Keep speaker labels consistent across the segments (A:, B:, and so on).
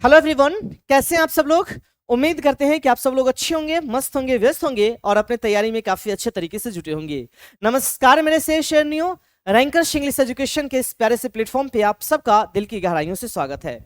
A: Hello everyone, कैसे हैं आप सब लोग। उम्मीद करते हैं कि आप सब लोग अच्छे होंगे, मस्त होंगे, व्यस्त होंगे और अपने तैयारी में काफी अच्छे तरीके से जुटे होंगे। नमस्कार मेरे से शेरनियो, रैंकर्स इंग्लिश एजुकेशन के इस प्यारे से प्लेटफॉर्म पे आप सबका दिल की गहराइयों से स्वागत है।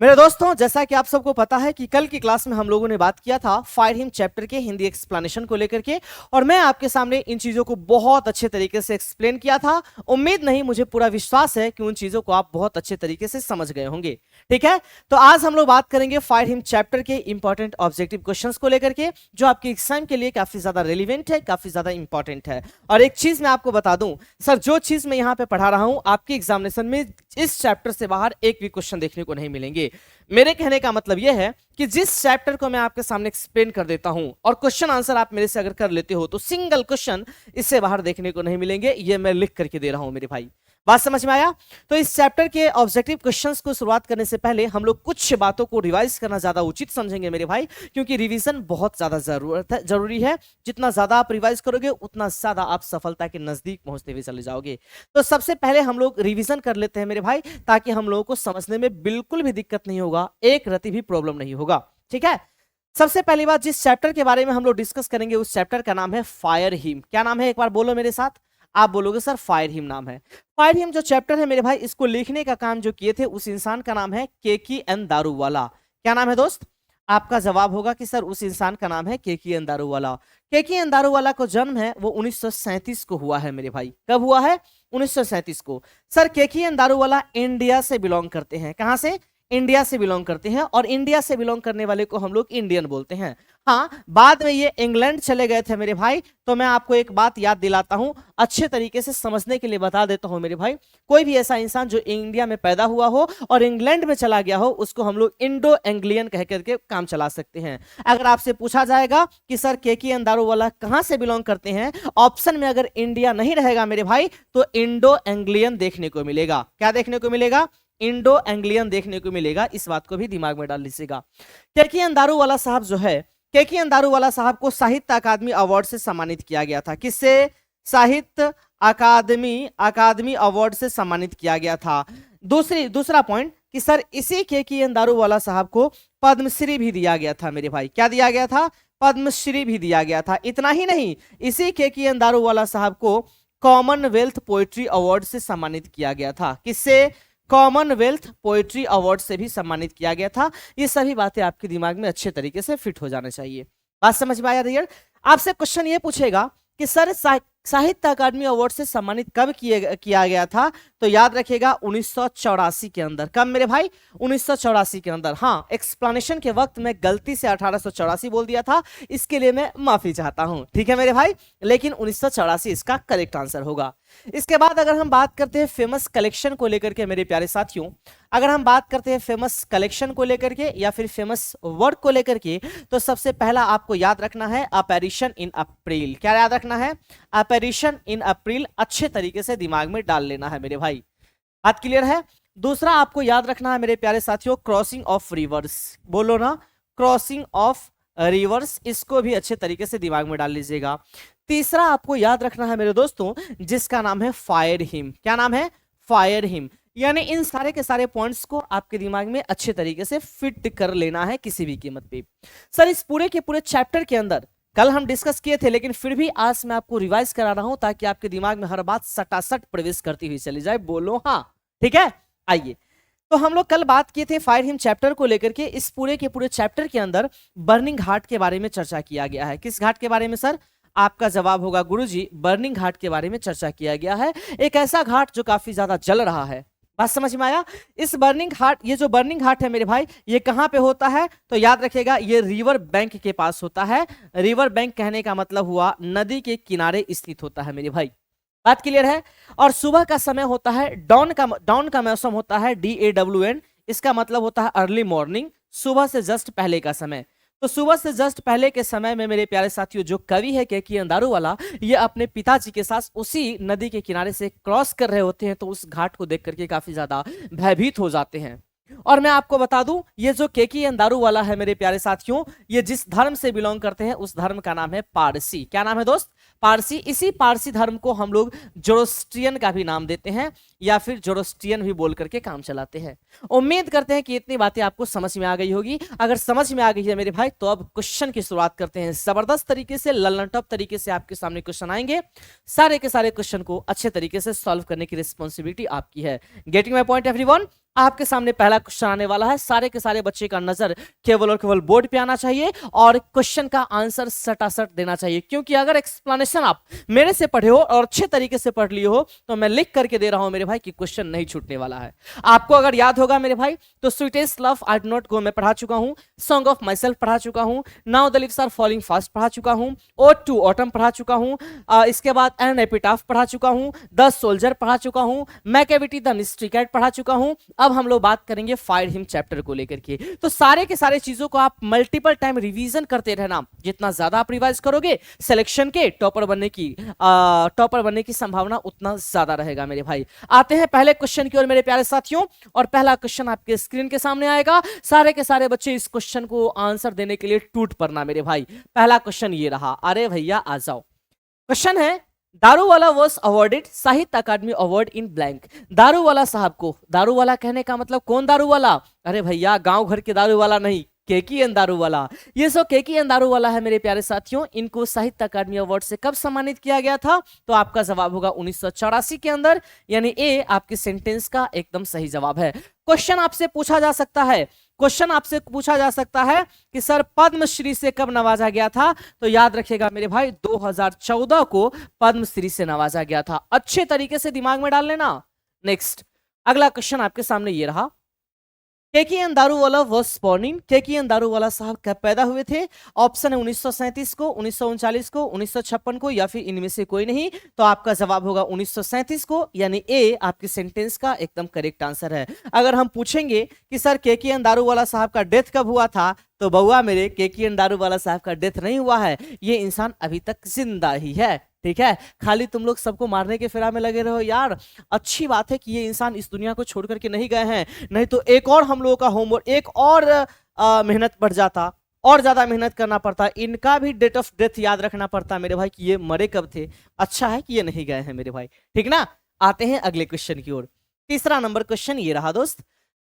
A: मेरे दोस्तों, जैसा कि आप सबको पता है कि कल की क्लास में हम लोगों ने बात किया था फायर हिम चैप्टर के हिंदी एक्सप्लेनेशन को लेकर के, और मैं आपके सामने इन चीजों को बहुत अच्छे तरीके से एक्सप्लेन किया था। उम्मीद नहीं, मुझे पूरा विश्वास है कि उन चीजों को आप बहुत अच्छे तरीके से समझ गए होंगे। ठीक है, तो आज हम लोग बात करेंगे फायर हिम चैप्टर के इंपॉर्टेंट ऑब्जेक्टिव क्वेश्चंस को लेकर के, जो आपके एग्जाम के लिए काफी ज्यादा रेलिवेंट है, काफी ज्यादा इंपॉर्टेंट है। और एक चीज मैं आपको बता दूं सर, जो चीज मैं यहाँ पे पढ़ा रहा हूं आपके एग्जामिनेशन में इस चैप्टर से बाहर एक भी क्वेश्चन देखने को नहीं मिलेंगे। मेरे कहने का मतलब यह है कि जिस चैप्टर को मैं आपके सामने एक्सप्लेन कर देता हूं और क्वेश्चन आंसर आप मेरे से अगर कर लेते हो तो सिंगल क्वेश्चन इससे बाहर देखने को नहीं मिलेंगे। ये मैं लिख करके दे रहा हूं मेरे भाई, बात समझ में आया। तो इस चैप्टर के ऑब्जेक्टिव क्वेश्चंस को शुरुआत करने से पहले हम लोग कुछ बातों को रिवाइज करना ज्यादा उचित समझेंगे मेरे भाई, क्योंकि रिवीजन बहुत ज्यादा जरूरी है। जितना ज्यादा आप रिवाइज करोगे उतना ज्यादा आप सफलता के नजदीक पहुंचते हुए चले जाओगे। तो सबसे पहले हम लोग रिवीजन कर लेते हैं मेरे भाई, ताकि हम लोगों को समझने में बिल्कुल भी दिक्कत नहीं होगा, एक रति भी प्रॉब्लम नहीं होगा। ठीक है, सबसे पहली बात, जिस चैप्टर के बारे में हम लोग डिस्कस करेंगे उस चैप्टर का नाम है फायर हिम। क्या नाम है, एक बार बोलो मेरे साथ। आप बोलोगे सर फायर हिम नाम है। फायर हिम जो चैप्टर है मेरे भाई, इसको लिखने का काम जो किए थे उस इंसान का नाम है केकी एन दारूवाला। क्या नाम है दोस्त? आपका जवाब होगा कि सर उस इंसान का नाम है केकी एन दारूवाला। केकी एन दारूवाला को जन्म है वो 1937 को हुआ है मेरे भाई। कब हुआ है? 1937 को। सर केकी एन दारूवाला इंडिया से बिलोंग करते हैं। कहां से? इंडिया से बिलोंग करते हैं, और इंडिया से बिलोंग करने वाले को हम लोग इंडियन बोलते हैं। हाँ, बाद में ये इंग्लैंड चले गए थे मेरे भाई। तो मैं आपको एक बात याद दिलाता हूं, अच्छे तरीके से समझने के लिए बता देता हूं मेरे भाई। कोई भी ऐसा इंसान जो इंडिया में पैदा हुआ हो और इंग्लैंड में चला गया हो, उसको हम लोग इंडो एंग्लियन कह करके काम चला सकते हैं। अगर आपसे पूछा जाएगा कि सर केकी एन दारूवाला कहां से बिलोंग करते हैं, ऑप्शन में अगर इंडिया नहीं रहेगा मेरे भाई तो इंडो एंग्लियन देखने को मिलेगा। क्या देखने को मिलेगा? इंडो एंग्लियन देखने को मिलेगा। इस बात को भी दिमाग में डाल लीजिएगा। केकी एन दारूवाला साहब जो है, केकी एन दारूवाला साहब को साहित्य अकादमी अवार्ड से सम्मानित किया गया था। किससे? साहित्य अकादमी अवार्ड से सम्मानित किया गया था। दूसरा पॉइंट कि सर इसी केकी एन दारूवाला साहब को पद्मश्री भी दिया गया था मेरे भाई। क्या दिया गया था? पद्मश्री भी दिया गया था। इतना ही नहीं, इसी केकी एन दारूवाला साहब को कॉमनवेल्थ पोएट्री अवार्ड से सम्मानित किया गया था। किससे? कॉमनवेल्थ पोएट्री अवार्ड से भी सम्मानित किया गया था। ये सभी बातें आपके दिमाग में अच्छे तरीके से फिट हो जाना चाहिए। बात समझ में आया यार? आपसे क्वेश्चन ये पूछेगा कि सर साहित्य अकादमी अवार्ड से सम्मानित कब किया गया था, तो याद रखिएगा 1984 के अंदर। कब मेरे भाई? 1984 के अंदर। हाँ, एक्सप्लेनेशन के वक्त मैं गलती से 1884 बोल दिया था, इसके लिए मैं माफी चाहता हूं। ठीक है मेरे भाई, लेकिन 1984 इसका करेक्ट आंसर होगा। इसके बाद अगर हम बात करते हैं फेमस कलेक्शन को लेकर के मेरे प्यारे साथियों, अगर हम बात करते हैं फेमस कलेक्शन को लेकर के या फिर फेमस वर्क को लेकर के, तो सबसे पहला आपको याद रखना है अपैरिशन इन अप्रैल। क्या याद रखना है? अपैरिशन इन अप्रैल। अच्छे तरीके से दिमाग में डाल लेना है मेरे भाई। बात क्लियर है? दूसरा आपको याद रखना है मेरे प्यारे साथियों क्रॉसिंग ऑफ रिवर्स। बोलो ना, क्रॉसिंग ऑफ रिवर्स। इसको भी अच्छे तरीके से दिमाग में डाल लीजिएगा। तीसरा आपको याद रखना है मेरे दोस्तों, जिसका नाम है फायर हिम। क्या नाम है? Fire him. यानी इन सारे के सारे पॉइंट्स को आपके दिमाग में अच्छे तरीके से फिट कर लेना है किसी भी कीमत पे। सर इस पूरे के पूरे चैप्टर के अंदर कल हम डिस्कस किए थे, लेकिन फिर भी आज मैं आपको रिवाइज करा रहा हूं ताकि आपके दिमाग में हर बात सटासट प्रवेश करती हुई चली जाए। बोलो हाँ। ठीक है, आइए। तो हम लोग कल बात किए थे फायर हिम चैप्टर को लेकर के। इस पूरे के पूरे चैप्टर के अंदर बर्निंग घाट के बारे में चर्चा किया गया है। किस घाट के बारे में सर? आपका जवाब होगा गुरुजी, बर्निंग घाट के बारे में चर्चा किया गया है। एक ऐसा घाट जो काफी ज्यादा जल रहा है। बात समझ में आया? इस बर्निंग घाट, ये जो बर्निंग घाट है मेरे भाई, ये कहां पे होता है? तो याद रखिएगा ये रिवर बैंक के पास होता है। रिवर बैंक कहने का मतलब हुआ नदी के किनारे स्थित होता है मेरे भाई। बात क्लियर है? और सुबह का समय होता है डॉन का मौसम होता है DAWN। इसका मतलब होता है अर्ली मॉर्निंग, सुबह से जस्ट पहले का समय। तो सुबह से जस्ट पहले के समय में मेरे प्यारे साथियों, जो कवि है केकी एन दारूवाला, ये अपने पिताजी के साथ उसी नदी के किनारे से क्रॉस कर रहे होते हैं। तो उस घाट को देख करके काफी ज्यादा भयभीत हो जाते हैं। और मैं आपको बता दूं, ये जो केकी एन दारूवाला है मेरे प्यारे साथियों, ये जिस धर्म से बिलोंग करते हैं उस धर्म का नाम है पारसी। क्या नाम है दोस्त? पारसी, इसी पारसी धर्म को हम लोग जोरोस्ट्रियन का भी नाम देते हैं या फिर जोरोस्ट्रियन भी बोल करके काम चलाते हैं। उम्मीद करते हैं कि इतनी बातें आपको समझ में आ गई होगी। अगर समझ में आ गई है मेरे भाई तो अब क्वेश्चन की शुरुआत करते हैं। जबरदस्त तरीके से, लल्लन टॉप तरीके से आपके सामने क्वेश्चन आएंगे। सारे के सारे क्वेश्चन को अच्छे तरीके से सॉल्व करने की रिस्पॉन्सिबिलिटी आपकी है। Getting my point everyone? आपके सामने पहला क्वेश्चन आने वाला है। सारे के सारे बच्चे का नजर केवल और केवल बोर्ड पे आना चाहिए और क्वेश्चन का आंसर सटासट देना चाहिए, क्योंकि अगर एक्सप्लेनेशन आप मेरे से पढ़े हो और अच्छे तरीके से पढ़ लिए हो तो मैं लिख करके दे रहा हूं मेरे भाई कि क्वेश्चन नहीं छूटने वाला है। आपको अगर याद होगा मेरे भाई तो sweetest love I do not go मैं पढ़ा चुका हूं, सॉन्ग ऑफ माई सेल्फ पढ़ा चुका हूं, now the leaves are falling fast पढ़ा चुका हूं, ओड टू ऑटम पढ़ा चुका हूं, इसके बाद एन एपिटाफ पढ़ा चुका हूं, द सोल्जर पढ़ा चुका हूं, मैकेविटी द मिस्ट्री कैट पढ़ा चुका हूं। अब हम लोग बात करेंगे फायर हिम चैप्टर को लेकर के। तो सारे के सारे चीजों को आप मल्टीपल टाइम रिवीजन करते रहना। जितना ज्यादा आप रिवाइज करोगे सिलेक्शन के टॉपर बनने की संभावना उतना ज्यादा रहेगा मेरे भाई। आते हैं पहले क्वेश्चन की ओर मेरे प्यारे साथियों, और पहला क्वेश्चन आपके स्क्रीन के सामने आएगा। सारे के सारे बच्चे इस क्वेश्चन को आंसर देने के लिए टूट पड़ना मेरे भाई। पहला क्वेश्चन ये रहा, अरे भैया आ जाओ। क्वेश्चन है, दारूवाला वॉज अवॉर्डेड साहित्य अकादमी अवार्ड इन ब्लैंक। दारूवाला साहब को, दारूवाला कहने का मतलब कौन दारूवाला? अरे भैया गांव घर के दारूवाला नहीं, केकेएन दारूवाला। ये सो केकेएन दारूवाला है मेरे प्यारे साथियों। इनको साहित्य अकादमी अवार्ड से कब सम्मानित किया गया था? तो आपका जवाब होगा 1984 के अंदर, यानी ए आपके सेंटेंस का एकदम सही जवाब है। क्वेश्चन आपसे पूछा जा सकता है, कि सर पद्मश्री से कब नवाजा गया था? तो याद रखिएगा मेरे भाई 2014 को पद्मश्री से नवाजा गया था। अच्छे तरीके से दिमाग में डाल लेना। नेक्स्ट, अगला क्वेश्चन आपके सामने ये रहा, Keki N Daruwalla was born in. Keki N Daruwalla साहब कब पैदा हुए थे? ऑप्शन है 1937 को, 1939 को, 1956 को, या फिर इनमें से कोई नहीं। तो आपका जवाब होगा 1937 को, यानी ए आपके सेंटेंस का एकदम करेक्ट आंसर है। अगर हम पूछेंगे कि सर केकेएन दारूवाला साहब का डेथ कब हुआ था, तो बउआ मेरे केकेएन दारूवाला साहब का डेथ नहीं हुआ है। ये इंसान अभी तक जिंदा ही है। ठीक है, खाली तुम लोग सबको मारने के फेरा में लगे रहो यार। अच्छी बात है कि ये इंसान इस दुनिया को छोड़ करके नहीं गए हैं, नहीं तो एक और हम लोगों का होमवर्क, एक और मेहनत बढ़ जाता और ज्यादा मेहनत करना पड़ता। इनका भी डेट ऑफ डेथ याद रखना पड़ता मेरे भाई कि ये मरे कब थे। अच्छा है कि ये नहीं गए हैं मेरे भाई, ठीक ना। आते हैं अगले क्वेश्चन की ओर। तीसरा नंबर क्वेश्चन ये रहा दोस्त।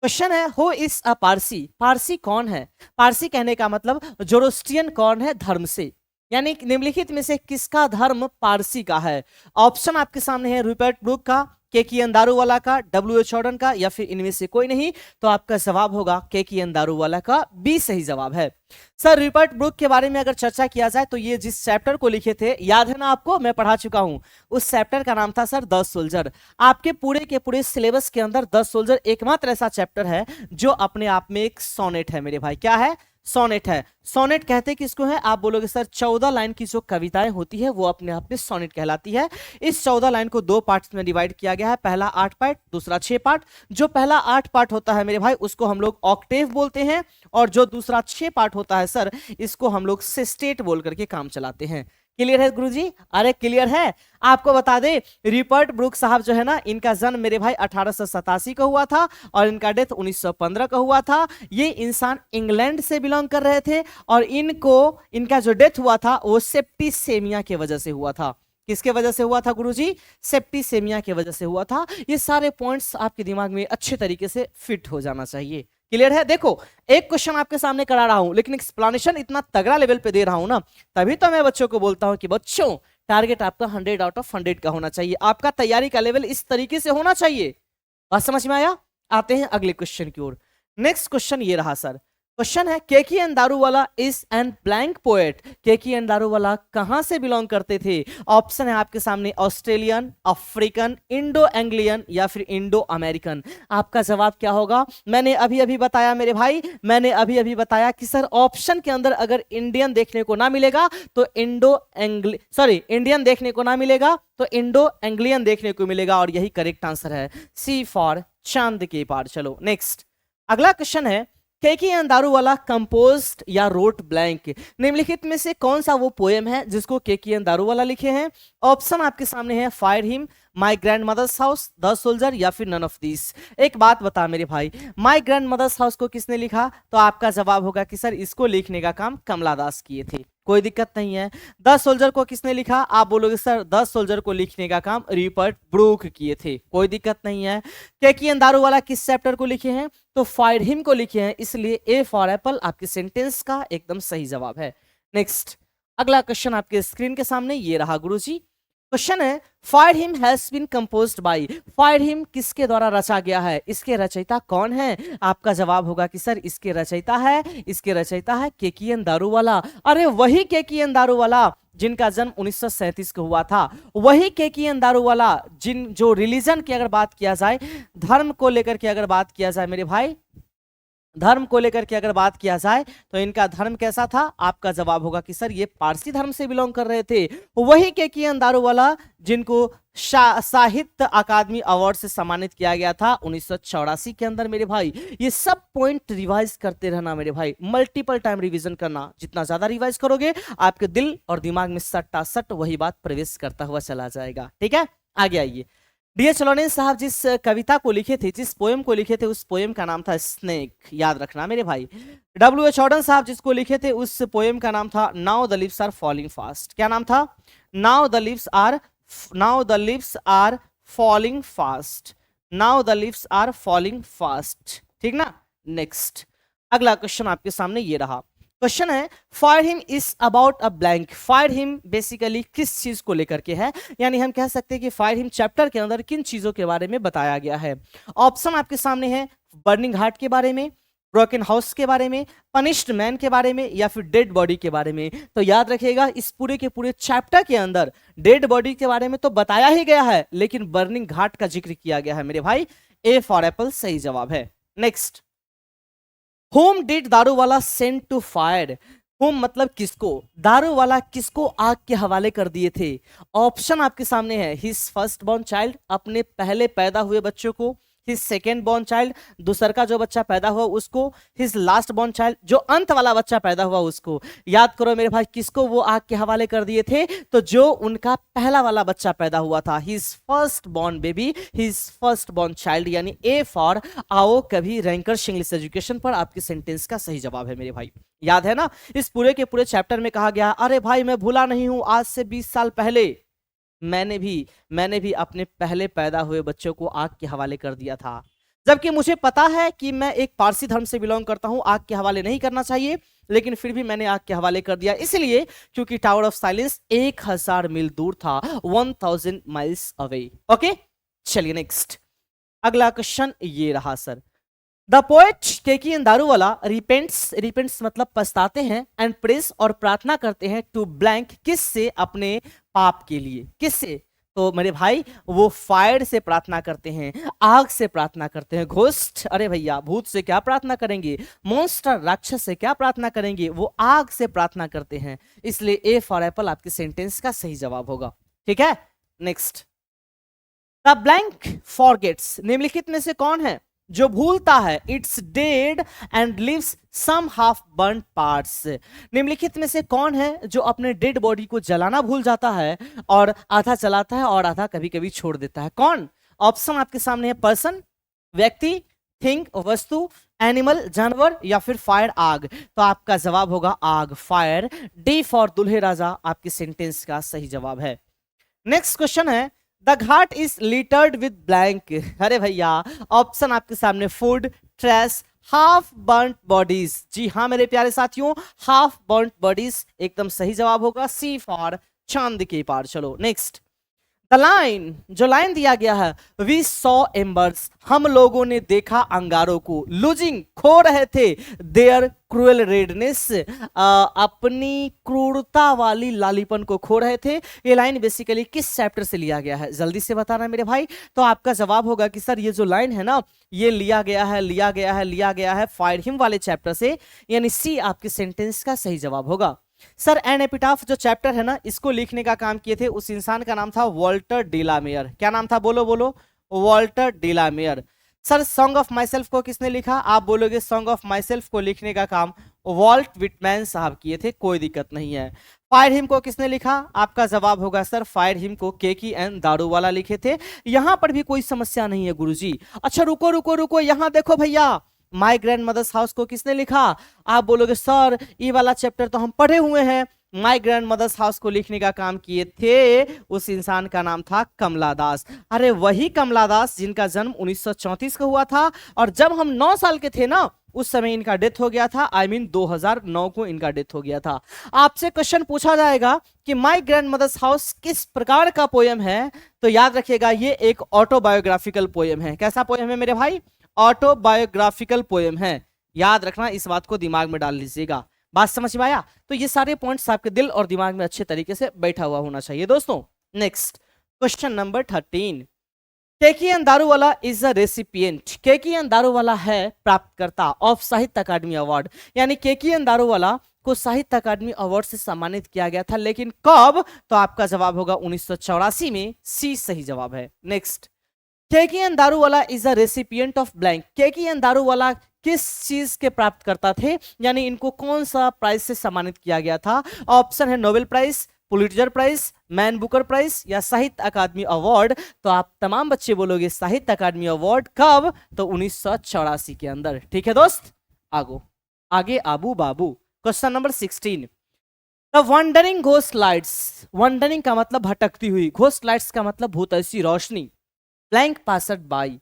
A: क्वेश्चन है, who is a Parsi. Parsi कौन है? पारसी कहने का मतलब जोरोस्ट्रियन कौन है धर्म से, यानी निम्नलिखित में से किसका धर्म पारसी का है? ऑप्शन आपके सामने है, रूपर्ट ब्रूक का, केकेएन दारूवाला का, डब्ल्यू.एच. जॉर्डन का, या फिर इनमें से कोई नहीं। तो आपका जवाब होगा केकेएन दारूवाला का, बी सही जवाब है। सर रूपर्ट ब्रूक के बारे में अगर चर्चा किया जाए तो ये जिस चैप्टर को लिखे थे याद है ना आपको, मैं पढ़ा चुका हूं। उस चैप्टर का नाम था सर द सोल्जर। आपके पूरे के पूरे सिलेबस के अंदर द सोल्जर एकमात्र ऐसा चैप्टर है जो अपने आप में एक सोनेट है मेरे भाई। क्या है? सोनेट है। सोनेट कहते किसको है? आप बोलोगे सर 14 लाइन की जो कविताएं होती है वो अपने आप में सोनेट कहलाती है। इस 14 लाइन को 2 पार्ट्स में डिवाइड किया गया है, पहला 8 पार्ट, दूसरा 6 पार्ट। जो पहला 8 पार्ट होता है मेरे भाई उसको हम लोग ऑक्टेव बोलते हैं, और जो दूसरा 6 पार्ट होता है सर इसको हम लोग सेस्टेट बोल करके काम चलाते हैं। क्लियर है गुरुजी? अरे क्लियर है। आपको बता दे रूपर्ट ब्रूक साहब जो है ना, इनका जन्म मेरे भाई 1887 का हुआ था और इनका डेथ 1915 का हुआ था। ये इंसान इंग्लैंड से बिलोंग कर रहे थे और इनका जो डेथ हुआ था वो सेप्टिसेमिया की वजह से हुआ था। किसके वजह से हुआ था गुरुजी? सेप्टिसेमिया की वजह से हुआ था। ये सारे पॉइंट्स आपके दिमाग में अच्छे तरीके से फिट हो जाना चाहिए। क्लियर है? देखो एक क्वेश्चन आपके सामने करा रहा हूं लेकिन एक्सप्लेनेशन इतना तगड़ा लेवल पे दे रहा हूं ना, तभी तो मैं बच्चों को बोलता हूं कि बच्चों टारगेट आपका 100 आउट ऑफ 100 का होना चाहिए। आपका तैयारी का लेवल इस तरीके से होना चाहिए। बात समझ में आया? आते हैं अगले क्वेश्चन की ओर। नेक्स्ट क्वेश्चन ये रहा सर। क्वेश्चन है, Keki N Daruwalla is an blank poet. Keki N Daruwalla कहां से बिलोंग करते थे? ऑप्शन है आपके सामने, ऑस्ट्रेलियन, अफ्रीकन, इंडो एंग्लियन, या फिर इंडो अमेरिकन। आपका जवाब क्या होगा? मैंने अभी अभी बताया मेरे भाई, मैंने अभी अभी बताया कि सर ऑप्शन के अंदर अगर इंडियन देखने को ना मिलेगा तो इंडियन देखने को ना मिलेगा तो इंडो एंग्लियन देखने को मिलेगा, और यही करेक्ट आंसर है, सी फॉर चांद के पार। चलो नेक्स्ट, अगला क्वेश्चन है, केकेएन दारूवाला कंपोज्ड या रोट ब्लैंक। निम्नलिखित में से कौन सा वो पोएम है जिसको केकेएन दारूवाला लिखे हैं? ऑप्शन आपके सामने है, fire hymn, my grandmother's house, the soldier, या फिर नन ऑफ दिस। एक बात बता मेरे भाई, माई ग्रैंड मदर्स हाउस को किसने लिखा? तो आपका जवाब होगा कि सर इसको लिखने का काम कमला दास किए थे, कोई दिक्कत नहीं है। द सोल्जर को किसने लिखा? आप बोलोगे सर द सोल्जर को लिखने का काम रूपर्ट ब्रूक किए थे, कोई दिक्कत नहीं है। केकियन दारूवाला किस चैप्टर को लिखे हैं? तो फाइंड हिम को लिखे हैं, इसलिए ए फॉर एप्पल आपके सेंटेंस का एकदम सही जवाब है। नेक्स्ट, अगला क्वेश्चन आपके स्क्रीन के सामने ये रहा गुरुजी। क्वेश्चन है fire hymn has been composed by. Fire hymn किसके द्वारा रचा गया है? इसके रचयिता कौन है? आपका जवाब होगा कि सर इसके रचयिता है केकियन दारूवाला। अरे वही केकियन दारूवाला जिनका जन्म 1937 को हुआ था, वही केकियन दारूवाला जो रिलीजन की अगर बात किया जाए, धर्म को लेकर के अगर बात किया जाए मेरे भाई, धर्म को लेकर के अगर बात किया जाए तो इनका धर्म कैसा था? आपका जवाब होगा कि सर ये पारसी धर्म से बिलोंग कर रहे थे। वही केकियन दारूवाला जिनको साहित्य अकादमी अवार्ड से सम्मानित किया गया था 1984 के अंदर मेरे भाई। ये सब पॉइंट रिवाइज करते रहना मेरे भाई, मल्टीपल टाइम रिवीजन करना। जितना ज्यादा रिवाइज करोगे आपके दिल और दिमाग में सट्टा सट वही बात प्रवेश करता हुआ चला जाएगा। ठीक है, आगे आइए। डी.एच. लॉरेंस साहब जिस कविता को लिखे थे, जिस पोएम को लिखे थे, उस पोएम का नाम था स्नेक, याद रखना मेरे भाई। डब्ल्यू.एच. ऑर्डन साहब जिसको लिखे थे, उस पोएम का नाम था now the leaves are falling fast. क्या नाम था? Now the leaves are falling fast, now the leaves are falling fast. ठीक ना। नेक्स्ट, अगला क्वेश्चन आपके सामने ये रहा। क्वेश्चन है fire him is about a blank. Fire him basically किस चीज को लेकर के है? यानी हम कह सकते हैं कि फायर हिम चैप्टर के अंदर किन चीजों के बारे में बताया गया है। ऑप्शन आपके सामने है बर्निंग हार्ट के बारे में, ब्रोकन हाउस के बारे में, पनिश्ड मैन के बारे में, या फिर डेड बॉडी के बारे में। तो याद रखिएगा इस पूरे के पूरे चैप्टर के अंदर डेड बॉडी के बारे में तो बताया ही गया है, लेकिन बर्निंग घाट का जिक्र किया गया है मेरे भाई। ए फॉर एप्पल सही जवाब है। Next, whom did Daruwalla send to fire. Whom मतलब किसको? दारूवाला किसको आग के हवाले कर दिए थे? ऑप्शन आपके सामने है हिज फर्स्ट बॉर्न चाइल्ड, अपने पहले पैदा हुए बच्चों को, हिज सेकेंड बॉर्न चाइल्ड, दूसर का जो बच्चा पैदा हुआ उसको, हिज लास्ट बॉर्न चाइल्ड, जो अंत वाला बच्चा पैदा हुआ उसको। याद करो मेरे भाई किसको वो आग के हवाले कर दिए थे? तो जो उनका पहला वाला बच्चा पैदा हुआ था, his first born baby, his first born child, यानी ए फॉर आओ कभी रैंकर्स इंग्लिश एजुकेशन पर आपके सेंटेंस का सही जवाब है मेरे भाई। याद है ना, इस पूरे के पूरे चैप्टर में कहा गया, अरे भाई मैं भूला नहीं हूं, आज से 20 साल पहले मैंने भी अपने पहले पैदा हुए बच्चों को आग के हवाले कर दिया था। जबकि मुझे पता है कि मैं एक पारसी धर्म से बिलोंग करता हूं, आग के हवाले नहीं करना चाहिए, लेकिन फिर भी मैंने आग के हवाले कर दिया, इसलिए क्योंकि टावर ऑफ साइलेंस 1000 मील दूर था, 1000 माइल्स अवे। ओके, चलिए नेक्स्ट, अगला क्वेश्चन ये रहा sir. The poet Keki N Daruwalla repents मतलब पछताते हैं, एंड प्रेस और प्रार्थना करते हैं टू ब्लैंक, किससे? अपने पाप के लिए। किससे? तो मेरे भाई वो फायर से प्रार्थना करते हैं, आग से प्रार्थना करते हैं। घोस्ट, अरे भैया भूत से क्या प्रार्थना करेंगे? मॉन्स्टर, राक्षस से क्या प्रार्थना करेंगे? वो आग से प्रार्थना करते हैं, इसलिए ए फॉर एप्पल आपके सेंटेंस का सही जवाब होगा। ठीक है, नेक्स्ट, द ब्लैंक फॉरगेट्स निम्नलिखित में से कौन है जो भूलता है? It's dead and leaves some half burn parts. निम्नलिखित में से कौन है जो अपने डेड बॉडी को जलाना भूल जाता है और आधा जलाता है और आधा कभी कभी छोड़ देता है? कौन? ऑप्शन आपके सामने है पर्सन, व्यक्ति, थिंग, वस्तु, एनिमल, जानवर, या फिर फायर, आग। तो आपका जवाब होगा आग, फायर। डी फॉर दुल्हे राजा आपके सेंटेंस का सही जवाब है। नेक्स्ट क्वेश्चन है the ghat is littered with blank. अरे भैया ऑप्शन आपके सामने food, trash, half burnt bodies. जी हाँ मेरे प्यारे साथियों, हाफ बर्न्ट बॉडीज एकदम सही जवाब होगा, सी फॉर चांद के पार। चलो नेक्स्ट, द लाइन, जो लाइन दिया गया है, वी सॉ एम्बर्स, हम लोगों ने देखा अंगारों को, लूजिंग, खो रहे थे, देयर क्रूएल रेडनेस, अपनी क्रूरता वाली लालीपन को खो रहे थे। ये लाइन बेसिकली किस चैप्टर से लिया गया है? जल्दी से बताना मेरे भाई। तो आपका जवाब होगा कि सर ये जो लाइन है ना, ये लिया गया है फायर हिम वाले चैप्टर से, यानी सी आपके सेंटेंस का सही जवाब होगा। सर एन एपिटाफ जो चैप्टर है ना, इसको लिखने का काम किए थे, उस इंसान का नाम था वॉल्टर डिलामेयर। क्या नाम था? बोलो बोलो, Walter de la Mare. Sir song of myself को किसने लिखा? आप बोलोगे सॉन्ग ऑफ माई सेल्फ को लिखने का काम वॉल्ट विटमैन साहब किए थे, कोई दिक्कत नहीं है। फायर हिम को किसने लिखा? आपका जवाब होगा सर फायर हिम को केकी एन दारूवाला लिखे थे। यहां पर भी कोई समस्या नहीं है गुरुजी। अच्छा रुको रुको रुको, यहां देखो भैया, माय ग्रैंड मदर्स हाउस को किसने लिखा? आप बोलोगे सर ये वाला चैप्टर तो हम पढ़े हुए हैं। माय ग्रैंड मदर्स हाउस को लिखने का काम किए थे उस इंसान का नाम था कमला दास। अरे वही कमला दास जिनका जन्म 1934 का हुआ था, और जब हम 9 साल के थे ना उस समय इनका डेथ हो गया था। आई मीन 2009 को इनका डेथ हो गया था। आपसे क्वेश्चन पूछा जाएगा कि माय ग्रैंड मदर्स हाउस किस प्रकार का पोयम है, तो याद रखिएगा ये एक ऑटोबायोग्राफिकल पोयम है। कैसा पोयम है मेरे भाई? ऑटोबायोग्राफिकल पोयम है। याद रखना, इस बात को दिमाग में डाल लीजिएगा। बात समझ में आया? तो ये सारे पॉइंट्स आपके दिल और दिमाग में अच्छे तरीके से बैठा हुआ होना चाहिए दोस्तों। Next question number 13, Keki N Daruwalla is a recipient. Keki N Daruwalla है प्राप्तकर्ता ऑफ साहित्य अकादमी अवार्ड, यानी केकी एन दारूवाला को साहित्य अकादमी अवार्ड से सम्मानित किया गया था, लेकिन कब? तो आपका जवाब होगा 1984 में। सी सही जवाब है। Next, Keki N Daruwalla is a recipient of blank. Keki N Daruwalla किस चीज के प्राप्तकर्ता थे, यानी इनको कौन सा प्राइज से सम्मानित किया गया था? ऑप्शन है Nobel prize, Pulitzer prize, Man Booker prize या साहित्य अकादमी अवार्ड। तो आप तमाम बच्चे बोलोगे साहित्य अकादमी अवार्ड। कब? तो 1984 के अंदर। ठीक है दोस्त, आगे आबू बाबू। Question number 16, the wandering ghost lights. Wandering का मतलब भटकती हुई, घोस्ट लाइट्स का मतलब भूतैसी रोशनी। ब्लैंक पासड बाई,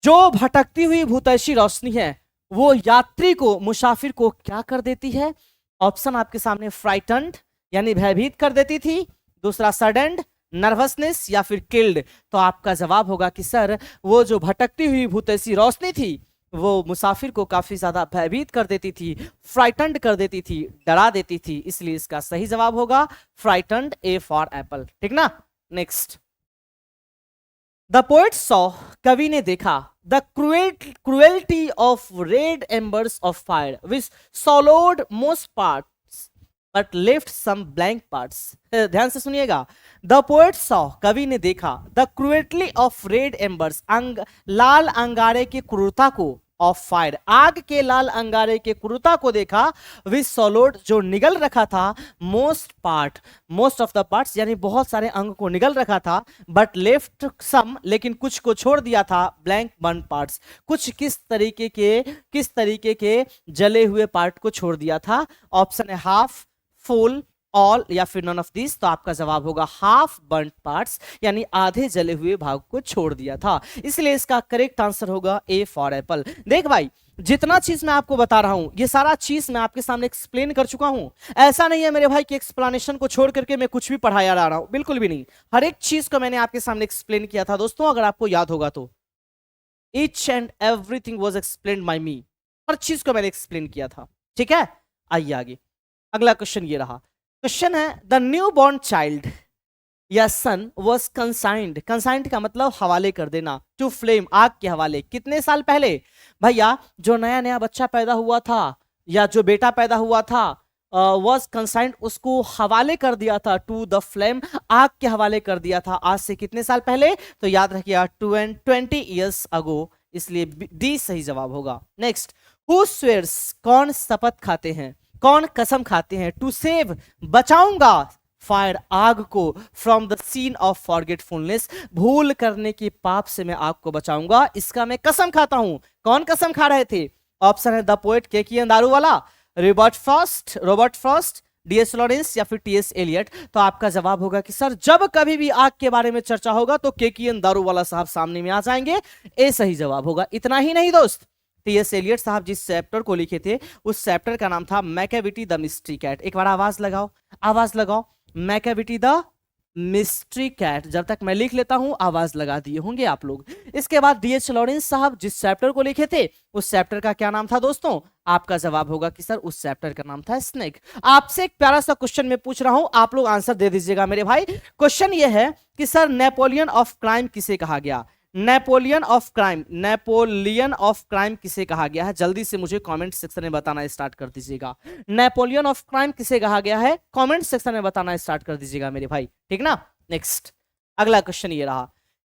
A: जो भटकती हुई भूतैसी रोशनी है वो यात्री को, मुसाफिर को क्या कर देती है? ऑप्शन आपके सामने, फ्राइटन्ड यानी भयभीत कर देती थी, दूसरा सडन्ड, नर्वसनेस या फिर किल्ड। तो आपका जवाब होगा कि सर वो जो भटकती हुई भूतैसी रोशनी थी वो मुसाफिर को काफी ज्यादा भयभीत कर देती थी, फ्राइटन्ड कर देती थी, डरा देती थी, इसलिए इसका सही जवाब होगा फ्राइटन्ड, ए फॉर एप्पल। ठीक ना? नेक्स्ट, द पोएट सॉ, कवि ने देखा, the cruelty of red embers of fire which swallowed most parts but left some blank parts. ध्यान से सुनिएगा, द पोएट सॉ, कवि ने देखा, the cruelty of red embers, लाल अंगारे की क्रूरता को, ऑफ फायर, आग के लाल अंगारे के क्रूरता को देखा, विच सॉलोड, जो निगल रखा था, मोस्ट ऑफ द पार्ट्स यानी बहुत सारे अंग को निगल रखा था, बट लेफ्ट सम, लेकिन कुछ को छोड़ दिया था, ब्लैंक बर्न पार्ट्स, कुछ किस तरीके के जले हुए पार्ट को छोड़ दिया था? ऑप्शन है हाफ, फुल, ऑल या फिर नन ऑफ दिस। तो आपका जवाब होगा हाफ बर्न्ड पार्ट्स, यानी आधे जले हुए भाग को छोड़ दिया था, इसलिए इसका करेक्ट आंसर होगा ए फॉर एप्पल। देख भाई, जितना चीज मैं आपको बता रहा हूं ये सारा चीज मैं आपके सामने एक्सप्लेन कर चुका हूं। ऐसा नहीं है मेरे भाई कि एक्सप्लेनेशन को छोड़ करके मैं कुछ भी पढ़ाया जा रहा हूं, बिल्कुल भी नहीं। हर एक चीज को मैंने आपके सामने एक्सप्लेन किया था दोस्तों, अगर आपको याद होगा तो। Each and everything was explained by me, हर चीज को मैंने एक्सप्लेन किया था। ठीक है, आइए आगे। अगला क्वेश्चन ये रहा, क्वेश्चन है, द न्यू बॉर्न चाइल्ड या सन वॉज कंसाइंड। कंसाइंड का मतलब हवाले कर देना, टू फ्लेम, आग के हवाले। कितने साल पहले? भैया जो नया नया बच्चा पैदा हुआ था या जो बेटा पैदा हुआ था, वॉज कंसाइंड, उसको हवाले कर दिया था, टू द फ्लेम, आग के हवाले कर दिया था। आज से कितने साल पहले? तो याद रखिए 20 ईयर्स अगो, इसलिए डी सही जवाब होगा। नेक्स्ट, हु स्वेयर्स, कौन शपथ खाते हैं, कौन कसम खाते हैं, टू सेव, बचाऊंगा, फायर, आग को, from the scene of forgetfulness, भूल करने की पाप से मैं आग को बचाऊंगा, इसका मैं कसम खाता हूं। कौन कसम खा रहे थे? ऑप्शन है the poet Keki N Daruwalla, Robert Frost, D S. Lawrence या फिर टी.एस. एलियट। तो आपका जवाब होगा कि सर जब कभी भी आग के बारे में चर्चा होगा तो केकी एन दारूवाला साहब सामने में आ जाएंगे, ए सही जवाब होगा। इतना ही नहीं दोस्त, टी.एस. एलियट साहब जिस चैप्टर को लिखे थे उस चैप्टर का नाम था मैकेविटी द मिस्ट्री कैट। एक बार आवाज लगाओ, मैकेविटी द मिस्ट्री कैट। जब तक मैं लिख लेता हूं आवाज लगा दिए होंगे आप लोग। इसके बाद डी.एच. लॉरेंस साहब जिस चैप्टर को लिखे थे उस चैप्टर का क्या नाम था दोस्तों? आपका जवाब होगा कि सर उस चैप्टर का नाम था स्नेक। आपसे एक प्यारा सा क्वेश्चन मैं पूछ रहा हूं, आप लोग आंसर दे दीजिएगा मेरे भाई। क्वेश्चन ये है कि सर नेपोलियन ऑफ क्राइम किसे कहा गया? नेपोलियन ऑफ क्राइम किसे कहा गया है? जल्दी से मुझे कमेंट सेक्शन में बताना स्टार्ट कर दीजिएगा। नेपोलियन ऑफ क्राइम किसे कहा गया है? कमेंट सेक्शन में बताना स्टार्ट कर दीजिएगा मेरे भाई, ठीक ना? नेक्स्ट, अगला क्वेश्चन ये रहा,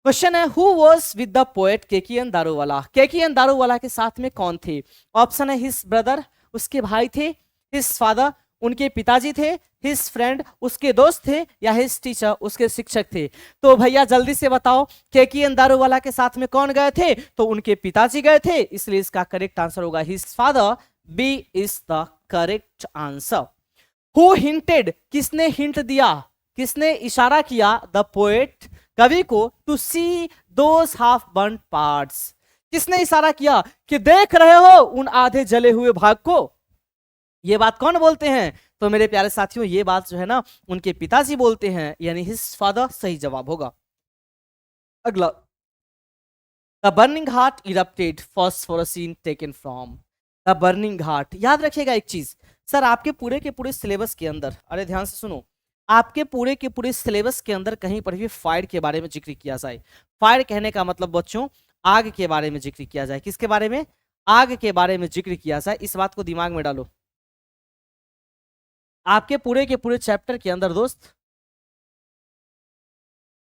A: क्वेश्चन है, who was with the poet Keki N Daruwalla. Keki N Daruwalla के साथ में कौन थे? ऑप्शन है हिज ब्रदर, उसके भाई थे, हिज फादर उनके पिताजी थे, हिज फ्रेंड उसके दोस्त थे, या हिज टीचर उसके शिक्षक थे। तो भैया जल्दी से बताओ केकेएन दारूवाला के साथ में कौन गए थे? तो उनके पिताजी गए थे, इसलिए इसका करेक्ट आंसर होगा his father. B is the correct answer. Who hinted, किसने हिंट दिया, किसने इशारा किया, द पोएट कवि को, to see those half burn parts, किसने इशारा किया कि देख रहे हो उन आधे जले हुए भाग को? ये बात कौन बोलते हैं? तो मेरे प्यारे साथियों ये बात जो है ना उनके पिताजी बोलते हैं, यानी हिज फादर सही जवाब होगा। अगला, the burning heart erupted, phosphorus scene taken from. The burning heart, याद रखिएगा एक चीज सर, आपके पूरे के पूरे सिलेबस के अंदर, अरे ध्यान से सुनो, आपके पूरे के पूरे सिलेबस के अंदर कहीं पर भी फायर के बारे में जिक्र किया जाए। फायर कहने का मतलब बच्चों आग के बारे में जिक्र किया जाए। किसके बारे में? आग के बारे में जिक्र किया जाए। इस बात को दिमाग में डालो। आपके पूरे के पूरे चैप्टर के अंदर दोस्त,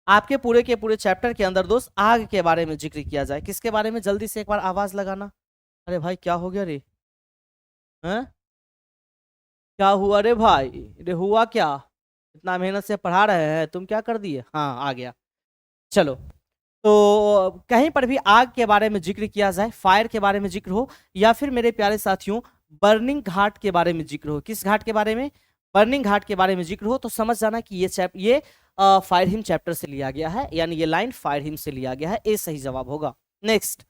A: आपके पूरे के पूरे चैप्टर के अंदर दोस्त आग के बारे में जिक्र किया जाए। किसके बारे में? जल्दी से एक बार आवाज लगाना। अरे भाई क्या हो गया रे? हैं? क्या हुआ रे भाई? रे हुआ क्या? इतना मेहनत से पढ़ा रहे हैं, तुम क्या कर दिए? हाँ आ गया। चलो, तो कहीं पर भी आग के बारे में जिक्र किया जाए, फायर के बारे में जिक्र हो, या फिर मेरे प्यारे साथियों बर्निंग घाट के बारे में जिक्र हो। किस घाट के बारे में? बर्निंग घाट के बारे में जिक्र हो, तो समझ जाना कि ये फायर हिम चैप्टर से लिया गया है, यानी ये लाइन फायर हिम से लिया गया है। ए सही जवाब होगा। नेक्स्ट,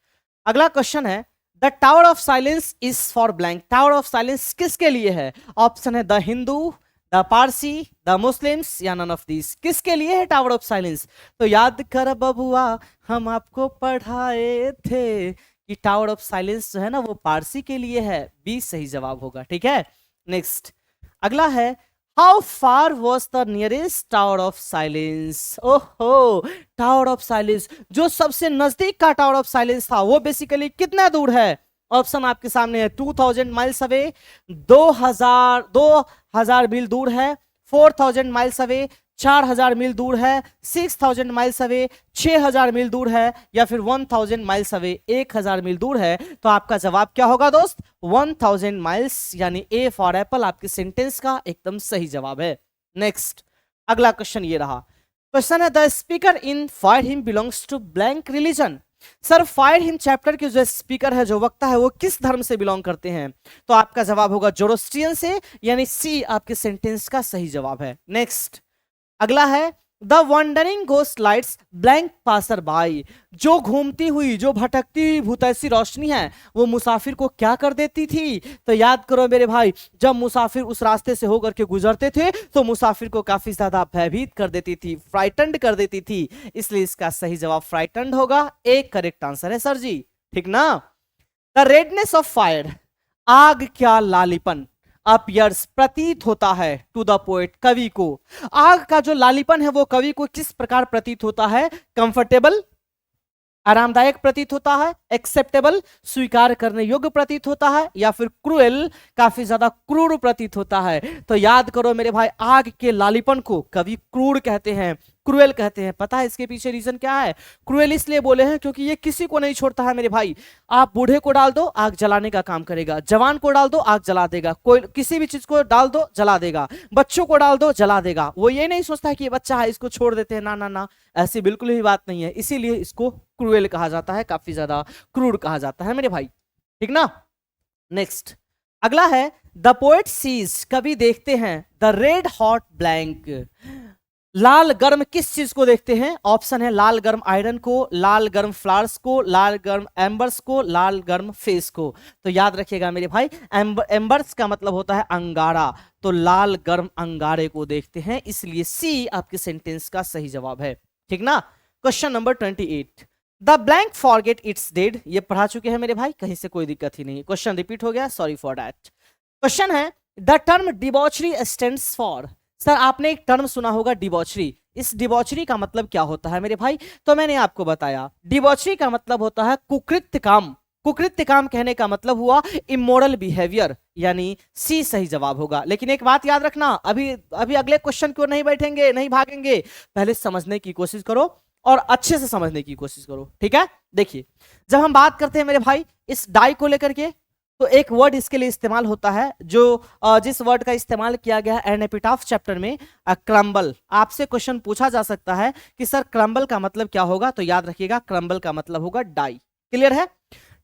A: अगला क्वेश्चन है, the tower of silence is for blank. Tower of silence किसके लिए है? ऑप्शन है the Hindu, the Parsi, the Muslims, या नन ऑफ दिस। किसके लिए है टावर ऑफ साइलेंस? तो याद कर बबुआ, हम आपको पढ़ाए थे कि टावर ऑफ साइलेंस जो है ना वो पारसी के लिए है। बी सही जवाब होगा। ठीक है, नेक्स्ट अगला है, how far was the nearest tower of silence. ओहो, टावर ऑफ साइलेंस जो सबसे नजदीक का टावर ऑफ साइलेंस था वो बेसिकली कितना दूर है? ऑप्शन आपके सामने है, 2000 माइल्स अवे, 2000 मील दूर है, 4000 माइल्स अवे, 4000 मील दूर है, 6000 माइल्स अवे, 6000 मील दूर है, या फिर 1000 माइल्स अवे, 1000 मील दूर है। तो आपका जवाब क्या होगा दोस्त? 1000 माइल्स, यानी ए फॉर एप्पल आपके सेंटेंस का एकदम सही जवाब है। नेक्स्ट अगला क्वेश्चन ये रहा, क्वेश्चन है, the speaker in fire hymn belongs to blank religion. Sir fire hymn chapter के जो स्पीकर है, जो वक्ता है, वो किस धर्म से बिलोंग करते हैं? तो आपका जवाब होगा जोरोस्ट्रियन से, यानी सी आपके सेंटेंस का सही जवाब है। नेक्स्ट अगला है, the wandering ghost lights blank passer by. जो घूमती हुई, जो भटकती हुई भूतैसी रोशनी है वो मुसाफिर को क्या कर देती थी? तो याद करो मेरे भाई, जब मुसाफिर उस रास्ते से होकर के गुजरते थे तो मुसाफिर को काफी ज्यादा भयभीत कर देती थी, फ्राइटन्ड कर देती थी, इसलिए इसका सही जवाब फ्राइटन्ड होगा। एक करेक्ट आंसर है सर जी, ठीक ना। द रेडनेस ऑफ फायर, आग क्या लालीपन, अपीयर्स प्रतीत होता है, टू द पोएट कवि को। आग का जो लालीपन है वो कवि को किस प्रकार प्रतीत होता है? कंफर्टेबल, आरामदायक प्रतीत होता है, एक्सेप्टेबल, स्वीकार करने योग्य प्रतीत होता है, या फिर क्रूएल, काफी ज्यादा क्रूर प्रतीत होता है। तो याद करो मेरे भाई, आग के लालीपन को कवि क्रूर कहते हैं, क्रूएल कहते हैं। पता है इसके पीछे रीजन क्या है? क्रूएल इसलिए बोले हैं क्योंकि ये किसी को नहीं छोड़ता है मेरे भाई। आप बूढ़े को डाल दो आग जलाने का काम करेगा, जवान को डाल दो आग जला देगा, कोई किसी भी चीज को डाल दो जला देगा, बच्चों को डाल दो जला देगा। वो ये नहीं सोचता है कि ये बच्चा है इसको छोड़ देते हैं, ना ना ना, ऐसी बिल्कुल ही बात नहीं है। इसीलिए इसको क्रूएल कहा जाता है, काफी ज्यादा क्रूर कहा जाता है मेरे भाई, ठीक ना। नेक्स्ट अगला है, द पोएट सीज, कवि देखते हैं, द रेड हॉट ब्लैंक, लाल गर्म किस चीज को देखते हैं? ऑप्शन है लाल गर्म आयरन को, लाल गर्म फ्लावर्स को, लाल गर्म एम्बर्स को, लाल गर्म फेस को। तो याद रखिएगा मेरे भाई, एम्बर्स का मतलब होता है अंगारा, तो लाल गर्म अंगारे को देखते हैं, इसलिए सी आपके सेंटेंस का सही जवाब है, ठीक ना। Question number 28, the blank forget it's dead, ये पढ़ा चुके हैं मेरे भाई, कहीं से कोई दिक्कत ही नहीं। क्वेश्चन रिपीट हो गया, सॉरी फॉर दैट। क्वेश्चन है, the term debauchery stands for. Sir आपने एक टर्म सुना होगा डिबॉचरी, इस डिबॉचरी का मतलब क्या होता है मेरे भाई? तो मैंने आपको बताया, डिबॉचरी का मतलब होता है कुकृत्य काम। कुकृत्य काम कहने का मतलब हुआ इमोरल बिहेवियर, यानी सी सही जवाब होगा। लेकिन एक बात याद रखना, अभी अगले क्वेश्चन क्यों नहीं बैठेंगे, नहीं भागेंगे, पहले समझने की कोशिश करो और अच्छे से समझने की कोशिश करो, ठीक है। देखिए जब हम बात करते हैं मेरे भाई इस डाई को लेकर के, तो एक वर्ड इसके लिए इस्तेमाल होता है जो जिस वर्ड का इस्तेमाल किया गया है एन एपिटाफ चैप्टर में, क्रम्बल। आपसे क्वेश्चन पूछा जा सकता है कि सर क्रम्बल का मतलब क्या होगा, तो याद रखिएगा क्रम्बल का मतलब होगा डाई। क्लियर है?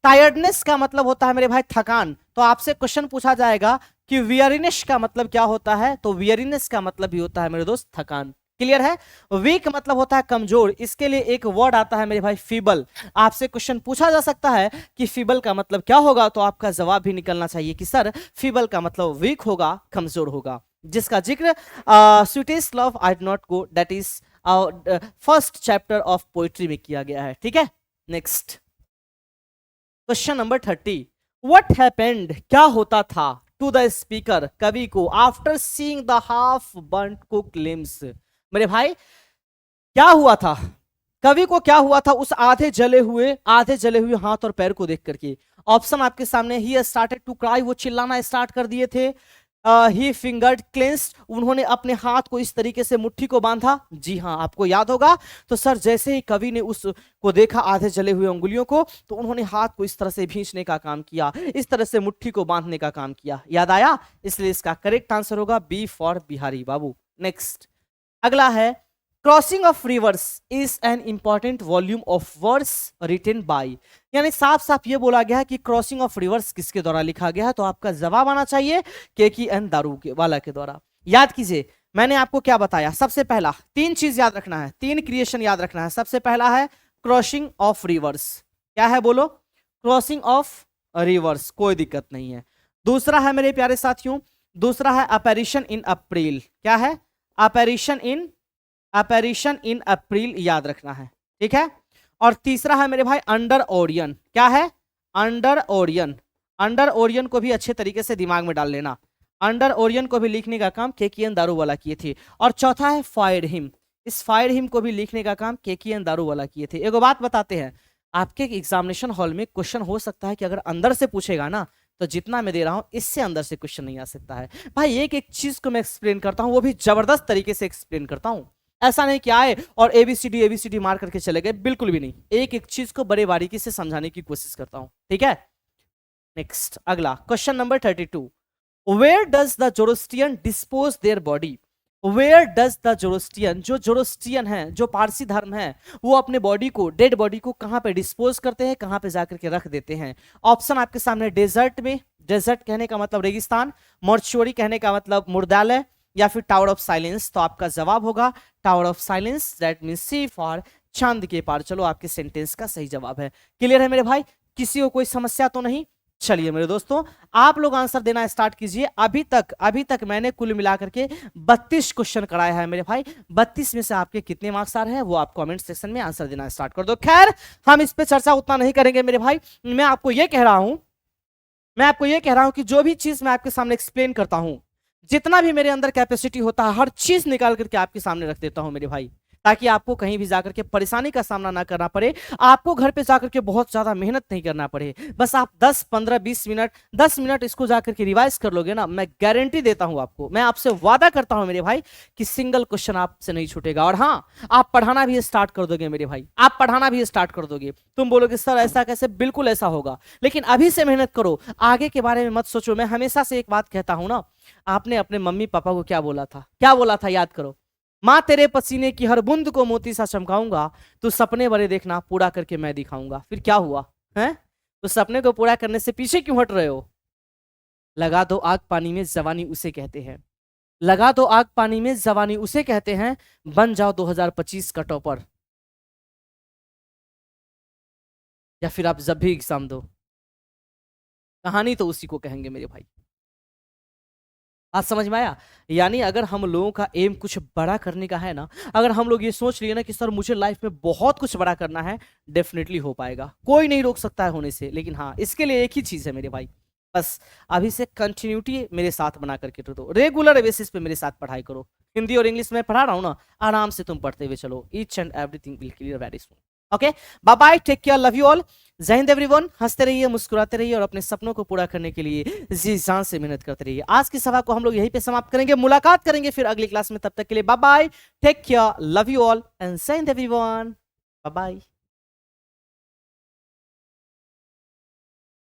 A: टायर्डनेस का मतलब होता है मेरे भाई थकान, तो आपसे क्वेश्चन पूछा जाएगा कि वियरीनेस का मतलब क्या होता है, तो वियरीनेस का मतलब भी होता है मेरे दोस्त थकान। क्लियर है? वीक मतलब होता है कमजोर, इसके लिए एक वर्ड आता है मेरे भाई फीबल। आपसे क्वेश्चन पूछा जा सकता है कि फीबल का मतलब क्या होगा, तो आपका जवाब भी निकलना चाहिए कि सर फीबल का मतलब वीक होगा, कमजोर होगा, जिसका जिक्र sweetest love I do not go, that is first chapter of poetry में किया गया है। ठीक है, next question number 30। What happened, क्या होता था, टू द स्पीकर, कवि को, after seeing the half burnt cook limbs. मेरे भाई क्या हुआ था, कवि को क्या हुआ था उस आधे जले हुए हाथ और पैर को देख करके। ऑप्शन आपके सामने, ही स्टार्टेड टू क्राई, वो चिल्लाना स्टार्ट कर दिए थे। ही फिंगर्ड क्लेंस्ड, उन्होंने अपने हाथ को इस तरीके से मुट्ठी को बांधा। जी हाँ, आपको याद होगा। तो सर जैसे ही कवि ने उसको देखा आधे जले हुए अंगुलियों को, तो उन्होंने हाथ को इस तरह से भींचने का काम किया, इस तरह से मुट्ठी को बांधने का काम किया। याद आया? इसलिए इसका करेक्ट आंसर होगा B for Bihari Babu. Next अगला है, crossing of rivers is an important volume of words written by. यानी साफ साफ ये बोला गया है कि क्रॉसिंग ऑफ रिवर्स किसके द्वारा लिखा गया है, तो आपका जवाब आना चाहिए KKN दारूवाला के द्वारा। याद कीजिए मैंने आपको क्या बताया, सबसे पहला 3 चीज याद रखना है, 3 क्रिएशन याद रखना है। सबसे पहला है क्रॉसिंग ऑफ रिवर्स, क्या है बोलो, क्रॉसिंग ऑफ रिवर्स, कोई दिक्कत नहीं है। दूसरा है मेरे प्यारे साथियों, दूसरा है अपैरिशन इन अप्रैल, क्या है, अपैरिशन इन अप्रैल, याद रखना है। ठीक है, और तीसरा है मेरे भाई अंडर ओरियन, क्या है, अंडर ओरियन को भी अच्छे तरीके से दिमाग में डाल लेना, अंडर ओरियन को भी लिखने का काम KKN दारूवाला किए थे। और चौथा है फायर्ड हिम, इस फायर्ड हिम को भी लिखने का काम KKN दारूवाला किए थे। एक बात बताते हैं, आपके एग्जामिनेशन हॉल में क्वेश्चन हो सकता है कि अगर अंदर से पूछेगा ना, तो जितना मैं दे रहा हूं इससे अंदर से क्वेश्चन नहीं आ सकता है भाई। एक एक चीज को मैं एक्सप्लेन करता हूं, वो भी जबरदस्त तरीके से एक्सप्लेन करता हूं। ऐसा नहीं कि आए और ABCD मार करके चले गए, बिल्कुल भी नहीं। एक एक चीज को बड़े बारीकी से समझाने की कोशिश करता हूं। ठीक है, नेक्स्ट अगला question number 32। Where does the Zoroastrian dispose their body, where does the Zoroastrian, जो जोरोस्ट्रियन है, जो पारसी धर्म है, वो अपने बॉडी को, डेड बॉडी को कहां पे डिस्पोज करते हैं, कहां पे जाकर के रख देते हैं। ऑप्शन आपके सामने, डेजर्ट में, डेजर्ट कहने का मतलब रेगिस्तान, मॉर्चुरी कहने का मतलब मुर्दालय, या फिर टावर ऑफ साइलेंस। तो आपका जवाब होगा tower of silence, that means C for चांद के पार। चलो आपके सेंटेंस का सही जवाब है। क्लियर है मेरे भाई, किसी को कोई समस्या तो नहीं? चलिए मेरे दोस्तों, आप लोग आंसर देना स्टार्ट कीजिए। अभी तक मैंने कुल मिलाकर के 32 क्वेश्चन कराया है मेरे भाई। 32 में से आपके कितने मार्क्स आ रहे हैं वो आप कमेंट सेक्शन में आंसर देना स्टार्ट कर दो। खैर हम इस पे चर्चा उतना नहीं करेंगे मेरे भाई। मैं आपको ये कह रहा हूं कि जो भी चीज मैं आपके सामने एक्सप्लेन करता हूं, जितना भी मेरे अंदर कैपेसिटी होता है, हर चीज निकाल करके आपके सामने रख देता हूं मेरे भाई, ताकि आपको कहीं भी जाकर के परेशानी का सामना ना करना पड़े, आपको घर पे जाकर के बहुत ज्यादा मेहनत नहीं करना पड़े। बस आप 10 15 20 मिनट 10 मिनट इसको जाकर के रिवाइज कर लोगे ना, मैं गारंटी देता हूं आपको, मैं आपसे वादा करता हूं मेरे भाई कि सिंगल क्वेश्चन आपसे नहीं छूटेगा। और हाँ, आप पढ़ाना भी स्टार्ट कर दोगे मेरे भाई, आप पढ़ाना भी स्टार्ट कर दोगे। तुम बोलोगे सर ऐसा कैसे, बिल्कुल ऐसा होगा, लेकिन अभी से मेहनत करो, आगे के बारे में मत सोचो। मैं हमेशा से एक बात कहता हूं ना, आपने अपने मम्मी पापा को क्या बोला था, याद करो, माँ तेरे पसीने की हर बूंद को मोती सा चमकाऊंगा, तू सपने बड़े देखना पूरा करके मैं दिखाऊंगा। फिर क्या हुआ है, तो सपने को पूरा करने से पीछे क्यों हट रहे हो? लगा दो आग पानी में, जवानी उसे कहते हैं, लगा दो आग पानी में, जवानी उसे कहते हैं, बन जाओ 2025 का टॉपर। या फिर आप जब भी एग्जाम दो, कहानी तो उसी को कहेंगे मेरे भाई। आज समझ में आया? यानी अगर हम लोगों का एम कुछ बड़ा करने का है ना, अगर हम लोग ये सोच लिए ना कि सर मुझे लाइफ में बहुत कुछ बड़ा करना है, डेफिनेटली हो पाएगा, कोई नहीं रोक सकता है होने से। लेकिन हाँ, इसके लिए एक ही चीज है मेरे भाई, बस अभी से कंटिन्यूटी मेरे साथ बना करके दो, रेगुलर बेसिस पे मेरे साथ पढ़ाई करो। हिंदी और इंग्लिश में पढ़ा रहा हूँ ना, आराम से तुम पढ़ते हुए चलो, each and everything will clear very soon. Okay, bye bye, take care, love you all, Jai Hind everyone. हंसते रहिए, मुस्कुराते रहिए और अपने सपनों को पूरा करने के लिए जी जान से मेहनत करते रहिए। आज की सभा को हम लोग यहीं पे समाप्त करेंगे, मुलाकात करेंगे फिर अगली क्लास में। तब तक के लिए bye bye, take care, love you all and Jai Hind everyone, bye bye.